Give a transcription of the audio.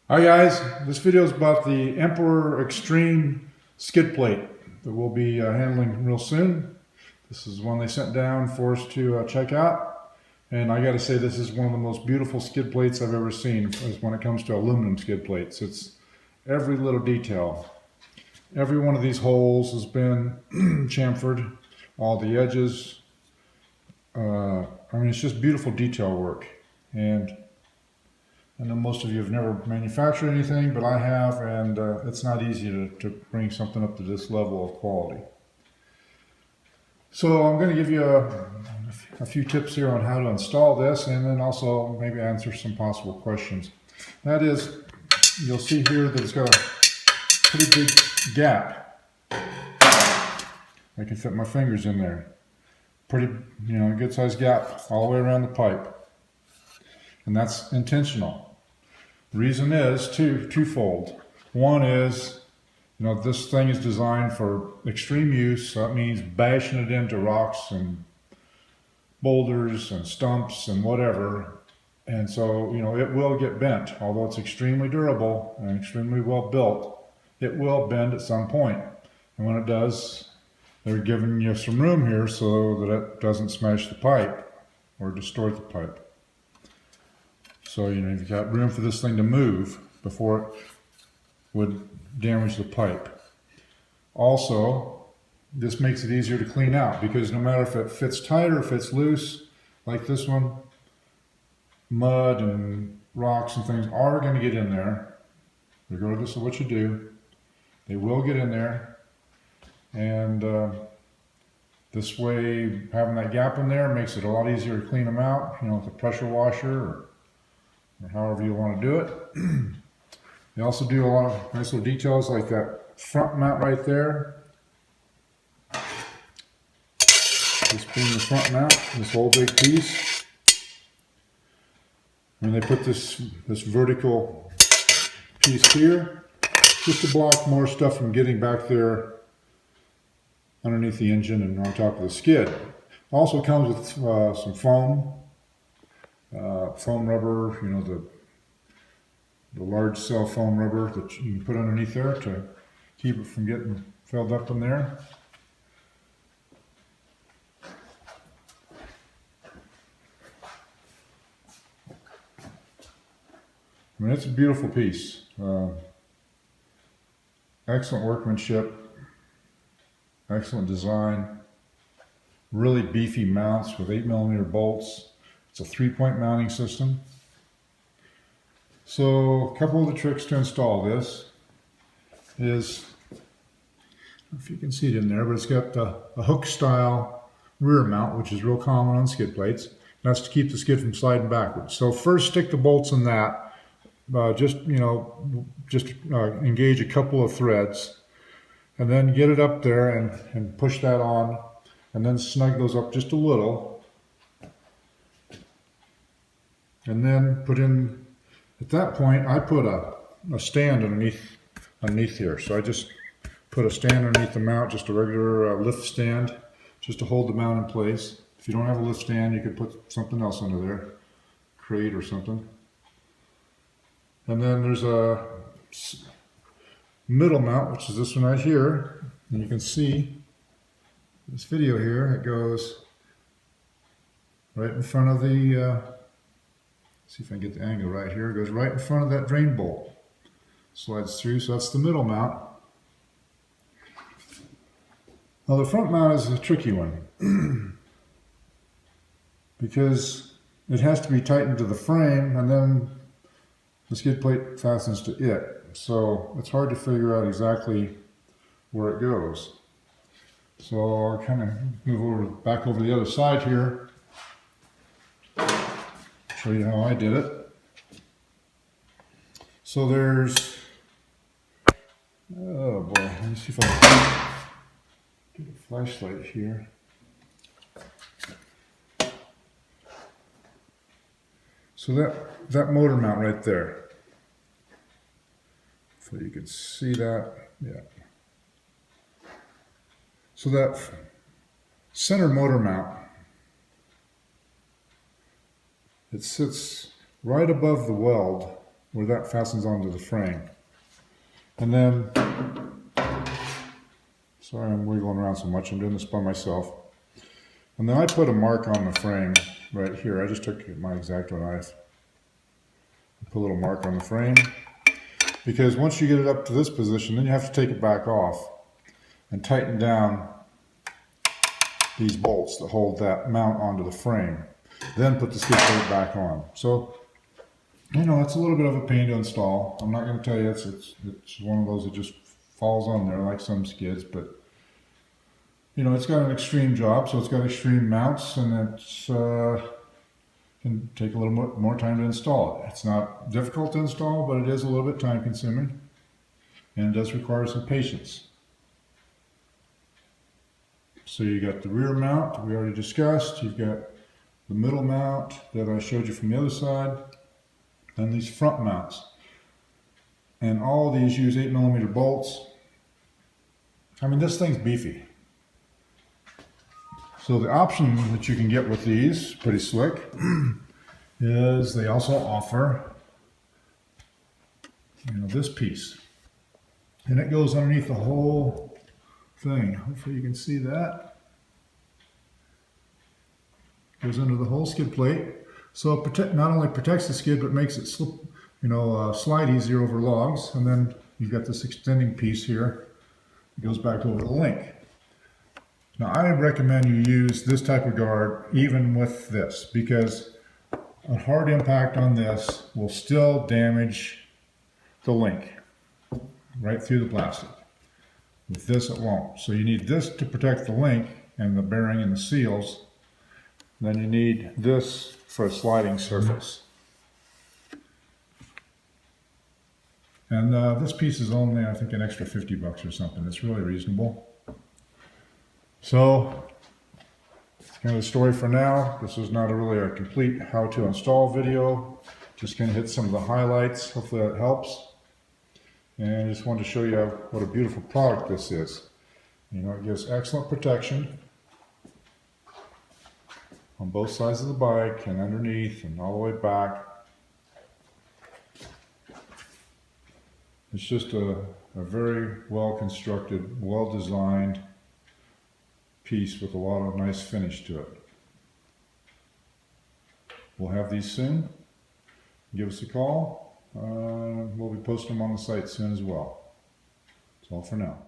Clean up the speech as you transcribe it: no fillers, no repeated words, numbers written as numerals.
Hi guys, this video is about the Emperor Xtreme skid plate that we'll be handling real soon. This is one they sent down for us to check out, and I got to say this is one of the most beautiful skid plates I've ever seen when it comes to aluminum skid plates. It's every little detail. Every one of these holes has been chamfered, all the edges. I mean, it's just beautiful detail work. And I know most of you have never manufactured anything, but I have, and it's not easy to bring something up to this level of quality. So I'm going to give you a few tips here on how to install this, and then also maybe answer some possible questions. That is, you'll see here that it's got a pretty big gap. I can fit my fingers in there. Pretty, good sized gap all the way around the pipe. And that's intentional. The reason is twofold. One is, this thing is designed for extreme use. So that means bashing it into rocks and boulders and stumps and whatever. And so, it will get bent. Although it's extremely durable and extremely well built, it will bend at some point. And when it does, they're giving you some room here so that it doesn't smash the pipe or distort the pipe. So, you've got room for this thing to move before it would damage the pipe. Also, this makes it easier to clean out because no matter if it fits tight or if it's loose, like this one, mud and rocks and things are going to get in there, regardless of what you do. They will get in there. And this way, having that gap in there makes it a lot easier to clean them out, with a pressure washer or however you want to do it. They also do a lot of nice little details like that front mount right there. This being the front mount, this whole big piece. And they put this vertical piece here just to block more stuff from getting back there underneath the engine and on top of the skid. Also comes with some foam. Foam rubber, the large cell foam rubber that you can put underneath there to keep it from getting filled up in there. I mean, it's a beautiful piece. Excellent workmanship, excellent design, really beefy mounts with 8mm bolts. It's a 3-point mounting system. So a couple of the tricks to install this is, I don't know if you can see it in there, but it's got a hook style rear mount, which is real common on skid plates. That's to keep the skid from sliding backwards. So first stick the bolts in that, just engage a couple of threads and then get it up there and push that on and then snug those up just a little. And then put in, at that point, I put a stand underneath here. So I just put a stand underneath the mount, just a regular lift stand, just to hold the mount in place. If you don't have a lift stand, you could put something else under there, crate or something. And then there's a middle mount, which is this one right here. And you can see this video here, it goes right in front of the, see if I can get the angle right here. It goes right in front of that drain bolt. Slides through, so that's the middle mount. Now the front mount is a tricky one because it has to be tightened to the frame and then the skid plate fastens to it. So it's hard to figure out exactly where it goes. So I'll kind of move back over the other side here. Show you how I did it. So there's, oh boy, let me see if I can get a flashlight here. So that motor mount right there. So you can see that, yeah. So that center motor mount, it sits right above the weld where that fastens onto the frame. And then, sorry I'm wiggling around so much, I'm doing this by myself. And then I put a mark on the frame right here. I just took my X-Acto knife, put a little mark on the frame, because once you get it up to this position, then you have to take it back off and tighten down these bolts that hold that mount onto the frame. Then put the skid plate back on. So, you know, it's a little bit of a pain to install. I'm not going to tell you it's one of those that just falls on there like some skids, but you know, it's got an Xtreme job, so it's got Xtreme mounts, and it's can take a little more time to install it. It's not difficult to install, but it is a little bit time consuming, and it does require some patience. So you got the rear mount we already discussed. You've got the middle mount that I showed you from the other side, then these front mounts, and all of these use 8mm bolts. I mean, this thing's beefy. So the option that you can get with these, pretty slick, is they also offer, you know, this piece, and it goes underneath the whole thing. Hopefully you can see that. Goes under the whole skid plate, so it not only protects the skid, but makes it slip, you know, slide easier over logs. And then you've got this extending piece here. It goes back over the link. Now I recommend you use this type of guard even with this, because a hard impact on this will still damage the link right through the plastic. With this it won't. So you need this to protect the link and the bearing and the seals. Then you need this for a sliding surface. And this piece is only, I think, an extra 50 bucks or something. It's really reasonable. So, that's kind of the story for now. This is not really a complete how to install video. Just going to hit some of the highlights. Hopefully that helps. And I just wanted to show you what a beautiful product this is. You know, it gives excellent protection on both sides of the bike and underneath and all the way back. It's just a very well constructed, well designed piece with a lot of nice finish to it. We'll have these soon. Give us a call. We'll be posting them on the site soon as well. That's all for now.